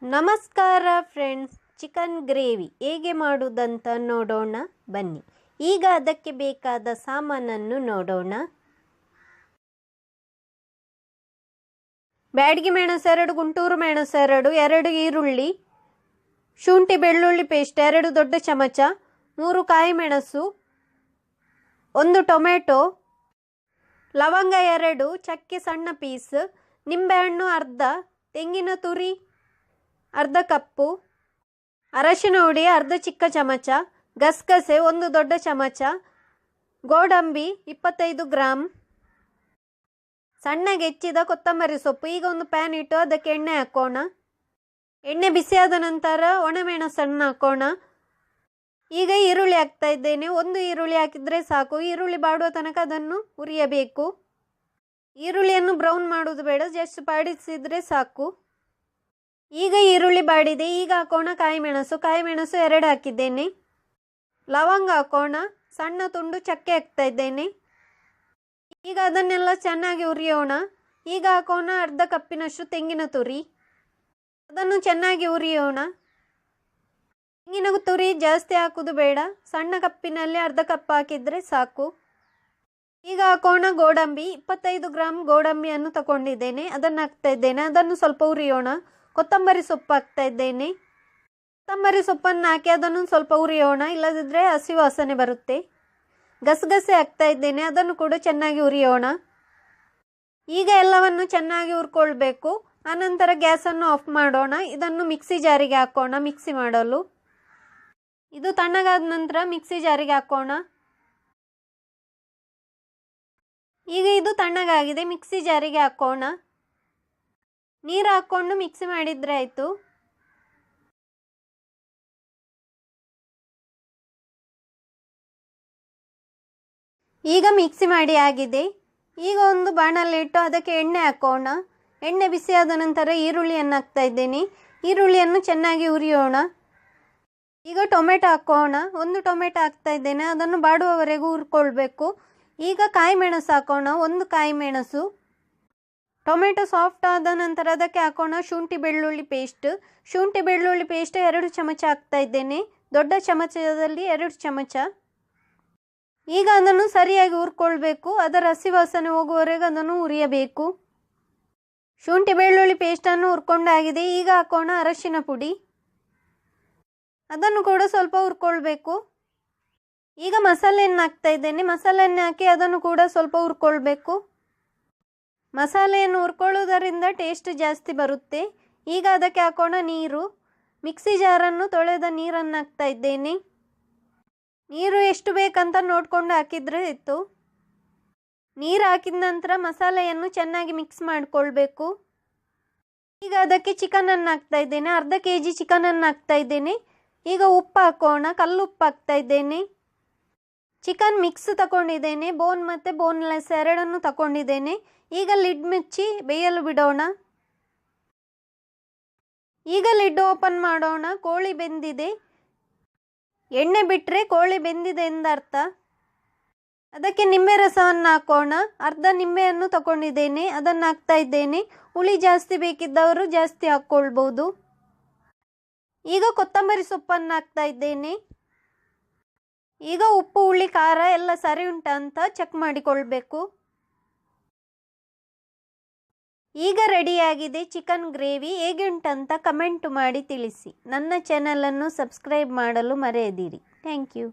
ನಮಸ್ಕಾರ friends, chicken gravy ಹೇಗೆ ಮಾಡುವುದಂತ ನೋಡೋಣ ಬನ್ನಿ. ಈಗ ಅದಕ್ಕೆ ಬೇಕಾದ ಸಾಮಾನನ್ನು ನೋಡೋಣ. ಬ್ಯಾಡಗಿ ಮೆಣಸು 2, ಗುಂಟೂರು ಮೆಣಸು 2 ಈರುಳ್ಳಿ, ಶುಂಠಿ ಬೆಳ್ಳುಳ್ಳಿ ಪೇಸ್ಟ್ 2 ದೊಡ್ಡ ಚಮಚ, 3 ಕಾಯಿ ಮೆಣಸು, 1 ಟೊಮೆಟೊ, ಲವಂಗ 2, ಚಕ್ಕೆ ಸಣ್ಣ ಪೀಸ್, ನಿಂಬೆಹಣ್ಣು ಅರ್ಧ, ತೆಂಗಿನ ತುರಿ ಅರ್ಧ ಕಪ್ಪು, ಅರಶಿನ ಹುಡಿ ಅರ್ಧ ಚಿಕ್ಕ ಚಮಚ, ಗಸಗಸೆ 1 ದೊಡ್ಡ ಚಮಚ, ಗೋಡಂಬಿ 25 ಗ್ರಾಂ, ಸಣ್ಣಗೆ ಹೆಚ್ಚಿದ ಕೊತ್ತಂಬರಿ ಸೊಪ್ಪು. ಈಗ ಒಂದು ಪ್ಯಾನ್ ಇಟ್ಟು ಅದಕ್ಕೆ ಎಣ್ಣೆ ಹಾಕೋಣ. ಎಣ್ಣೆ ಬಿಸಿಯಾದ ನಂತರ ಒಣಮೆಣಸನ್ನು ಹಾಕೋಣ. ಈಗ ಈರುಳ್ಳಿ ಹಾಕ್ತಾ ಇದ್ದೇನೆ. 1 ಈರುಳ್ಳಿ ಹಾಕಿದರೆ ಸಾಕು. ಈರುಳ್ಳಿ ಬಾಡುವ ತನಕ ಅದನ್ನು ಹುರಿಯಬೇಕು. ಈರುಳ್ಳಿಯನ್ನು ಬ್ರೌನ್ ಮಾಡೋದು ಬೇಡ, ಜಸ್ಟ್ ಬಾಡಿಸಿದರೆ ಸಾಕು. ಈಗ ಈರುಳ್ಳಿ ಬಾಡಿದೆ. ಈಗ ಹಾಕೋಣ ಕಾಯಿ ಮೆಣಸು 2 ಹಾಕಿದ್ದೇನೆ. ಲವಂಗ ಹಾಕೋಣ, ಸಣ್ಣ ತುಂಡು ಚಕ್ಕೆ ಹಾಕ್ತಾ ಇದ್ದೇನೆ. ಈಗ ಅದನ್ನೆಲ್ಲ ಚೆನ್ನಾಗಿ ಹುರಿಯೋಣ. ಈಗ ಹಾಕೋಣ ಅರ್ಧ ಕಪ್ಪಿನಷ್ಟು ತೆಂಗಿನ ತುರಿ, ಅದನ್ನು ಚೆನ್ನಾಗಿ ಹುರಿಯೋಣ. ತೆಂಗಿನ ತುರಿ ಜಾಸ್ತಿ ಹಾಕೋದು ಬೇಡ, ಸಣ್ಣ ಕಪ್ಪಿನಲ್ಲಿ ಅರ್ಧ ಕಪ್ ಹಾಕಿದರೆ ಸಾಕು. ಈಗ ಹಾಕೋಣ ಗೋಡಂಬಿ 25 ಗ್ರಾಂ ಗೋಡಂಬಿಯನ್ನು ತಗೊಂಡಿದ್ದೇನೆ, ಅದನ್ನು ಹಾಕ್ತಾ ಇದ್ದೇನೆ. ಅದನ್ನು ಸ್ವಲ್ಪ ಹುರಿಯೋಣ. ಕೊತ್ತಂಬರಿ ಸೊಪ್ಪು ಹಾಕ್ತಾ ಇದ್ದೇನೆ. ಕೊತ್ತಂಬರಿ ಸೊಪ್ಪನ್ನು ಹಾಕಿ ಅದನ್ನು ಸ್ವಲ್ಪ ಹುರಿಯೋಣ, ಇಲ್ಲದಿದ್ದರೆ ಹಸಿ ವಾಸನೆ ಬರುತ್ತೆ. ಗಸಗಸೆ ಹಾಕ್ತಾ ಇದ್ದೇನೆ, ಅದನ್ನು ಕೂಡ ಚೆನ್ನಾಗಿ ಹುರಿಯೋಣ. ಈಗ ಎಲ್ಲವನ್ನು ಚೆನ್ನಾಗಿ ಹುರ್ಕೊಳ್ಬೇಕು. ಆನಂತರ ಗ್ಯಾಸನ್ನು ಆಫ್ ಮಾಡೋಣ. ಇದನ್ನು ಮಿಕ್ಸಿ ಜಾರಿಗೆ ಹಾಕೋಣ, ಮಿಕ್ಸಿ ಮಾಡಲು. ಇದು ತಣ್ಣಗಾದ ನಂತರ ಮಿಕ್ಸಿ ಜಾರಿಗೆ ಹಾಕೋಣ. ಈಗ ಇದು ತಣ್ಣಗಾಗಿದೆ, ಮಿಕ್ಸಿ ಜಾರಿಗೆ ಹಾಕೋಣ. ನೀರು ಹಾಕ್ಕೊಂಡು ಮಿಕ್ಸಿ ಮಾಡಿದರೆ ಆಯಿತು. ಈಗ ಮಿಕ್ಸಿ ಮಾಡಿ ಆಗಿದೆ. ಈಗ ಒಂದು ಬಾಣಲೆ ಇಟ್ಟು ಅದಕ್ಕೆ ಎಣ್ಣೆ ಹಾಕೋಣ. ಎಣ್ಣೆ ಬಿಸಿಯಾದ ನಂತರ ಈರುಳ್ಳಿಯನ್ನು ಹಾಕ್ತಾ ಇದ್ದೇನೆ. ಈರುಳ್ಳಿಯನ್ನು ಚೆನ್ನಾಗಿ ಹುರಿಯೋಣ. ಈಗ ಟೊಮೆಟೊ ಹಾಕೋಣ. 1 ಟೊಮೆಟೊ ಹಾಕ್ತಾ ಇದ್ದೇನೆ, ಅದನ್ನು ಬಾಡುವವರೆಗೂ ಹುರ್ಕೊಳ್ಬೇಕು. ಈಗ ಕಾಯಿ ಮೆಣಸು ಹಾಕೋಣ, 1 ಕಾಯಿ ಮೆಣಸು. ಟೊಮೆಟೊ ಸಾಫ್ಟ್ ಆದ ನಂತರ ಅದಕ್ಕೆ ಹಾಕೋಣ ಶುಂಠಿ ಬೆಳ್ಳುಳ್ಳಿ ಪೇಸ್ಟ್. ಶುಂಠಿ ಬೆಳ್ಳುಳ್ಳಿ ಪೇಸ್ಟ್ 2 ಚಮಚ ಹಾಕ್ತಾ ಇದ್ದೇನೆ, ದೊಡ್ಡ ಚಮಚದಲ್ಲಿ 2 ಚಮಚ. ಈಗ ಅದನ್ನು ಸರಿಯಾಗಿ ಹುರ್ಕೊಳ್ಬೇಕು. ಅದರ ಹಸಿ ವಾಸನೆ ಹೋಗುವವರೆಗೂ ಅದನ್ನು ಹುರಿಯಬೇಕು. ಶುಂಠಿ ಬೆಳ್ಳುಳ್ಳಿ ಪೇಸ್ಟನ್ನು ಹುರ್ಕೊಂಡಾಗಿದೆ. ಈಗ ಹಾಕೋಣ ಅರಶಿನ ಪುಡಿ, ಅದನ್ನು ಕೂಡ ಸ್ವಲ್ಪ ಹುರ್ಕೊಳ್ಬೇಕು. ಈಗ ಮಸಾಲೆಯನ್ನು ಹಾಕ್ತಾ ಇದ್ದೇನೆ. ಮಸಾಲೆಯನ್ನು ಹಾಕಿ ಅದನ್ನು ಕೂಡ ಸ್ವಲ್ಪ ಹುರ್ಕೊಳ್ಬೇಕು. ಮಸಾಲೆಯನ್ನು ಹುರ್ಕೊಳ್ಳೋದರಿಂದ ಟೇಸ್ಟ್ ಜಾಸ್ತಿ ಬರುತ್ತೆ. ಈಗ ಅದಕ್ಕೆ ಹಾಕೋಣ ನೀರು. ಮಿಕ್ಸಿ ಜಾರನ್ನು ತೊಳೆದ ನೀರನ್ನು ಹಾಕ್ತಾ ಇದ್ದೇನೆ. ನೀರು ಎಷ್ಟು ಬೇಕಂತ ನೋಡಿಕೊಂಡು ಹಾಕಿದರೆ ಇತ್ತು. ನೀರು ಹಾಕಿದ ನಂತರ ಮಸಾಲೆಯನ್ನು ಚೆನ್ನಾಗಿ ಮಿಕ್ಸ್ ಮಾಡಿಕೊಳ್ಬೇಕು. ಈಗ ಅದಕ್ಕೆ ಚಿಕನನ್ನು ಹಾಕ್ತಾ ಇದ್ದೇನೆ. ಅರ್ಧ kg ಚಿಕನನ್ನು ಹಾಕ್ತಾ ಇದ್ದೇನೆ. ಈಗ ಉಪ್ಪು ಹಾಕೋಣ, ಕಲ್ಲುಪ್ಪು ಹಾಕ್ತಾ ಇದ್ದೇನೆ. ಚಿಕನ್ ಮಿಕ್ಸ್ ತಗೊಂಡಿದ್ದೇನೆ, ಬೋನ್ ಮತ್ತು ಬೋನ್ಲೆಸ್ ಎರಡನ್ನು ತಗೊಂಡಿದ್ದೇನೆ. ಈಗ ಲಿಡ್ ಮುಚ್ಚಿ ಬೇಯಲು ಬಿಡೋಣ. ಈಗ ಲಿಡ್ ಓಪನ್ ಮಾಡೋಣ. ಕೋಳಿ ಬೆಂದಿದೆ. ಎಣ್ಣೆ ಬಿಟ್ಟರೆ ಕೋಳಿ ಬೆಂದಿದೆ ಎಂದರ್ಥ. ಅದಕ್ಕೆ ನಿಂಬೆ ರಸವನ್ನು ಹಾಕೋಣ. ಅರ್ಧ ನಿಂಬೆಯನ್ನು ತಗೊಂಡಿದ್ದೇನೆ, ಅದನ್ನು ಹಾಕ್ತಾ ಇದ್ದೇನೆ. ಹುಳಿ ಜಾಸ್ತಿ ಬೇಕಿದ್ದವರು ಜಾಸ್ತಿ ಹಾಕ್ಕೊಳ್ಬೋದು. ಈಗ ಕೊತ್ತಂಬರಿ ಸೊಪ್ಪನ್ನು ಹಾಕ್ತಾ ಇದ್ದೇನೆ. ಈಗ ಉಪ್ಪು ಹುಳಿ ಖಾರ ಎಲ್ಲ ಸರಿ ಉಂಟಾ ಅಂತ ಚೆಕ್ ಮಾಡಿಕೊಳ್ಬೇಕು. ಈಗ ರೆಡಿಯಾಗಿದೆ ಚಿಕನ್ ಗ್ರೇವಿ. ಹೇಗೆ ಉಂಟಂತ ಕಮೆಂಟ್ ಮಾಡಿ ತಿಳಿಸಿ. ನನ್ನ ಚಾನಲನ್ನು ಸಬ್ಸ್ಕ್ರೈಬ್ ಮಾಡಲು ಮರೆಯದಿರಿ. Thank you.